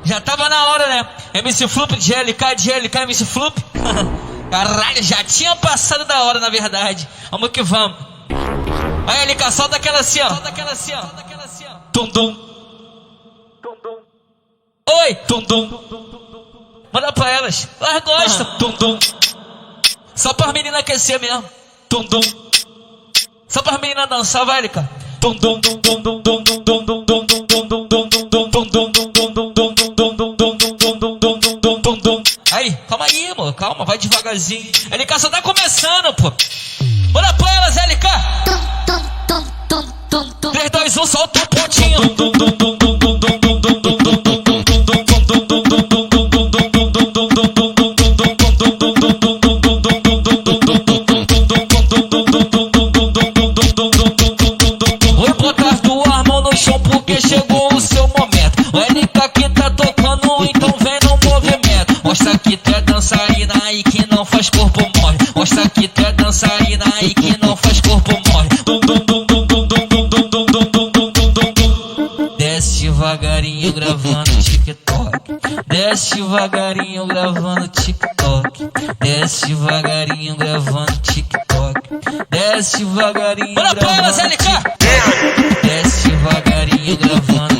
Já tava na hora, né? MC Flup, GLK, MC Flup. Caralho, já tinha passado da hora, na verdade. Vamos que vamos. Aí, LK, solta aquela assim, ó. Tum-dum. Oi, tum-dum. Manda pra elas. Elas gostam. Tum-dum. Só para menina aquecer mesmo. Tum-dum. Só para menina dançar, vai, LK. Tum-dum. Aí, calma aí, amor, calma, vai devagarzinho. LK só tá começando, pô. Bora pra elas, LK. 3, 2, 1, solta o pontinho. Vou botar tua mão no chão porque chegou o seu momento. O LK que tá tocando, então vem no movimento. Mostra que tu é dançarina e que não faz corpo mole. Mostra que tu é dançarina e que não faz corpo mole. Desce devagarinho gravando TikTok. Desce devagarinho gravando TikTok. Desce devagarinho gravando TikTok. Desce devagarinho gravando TikTok. Desce devagarinho gravando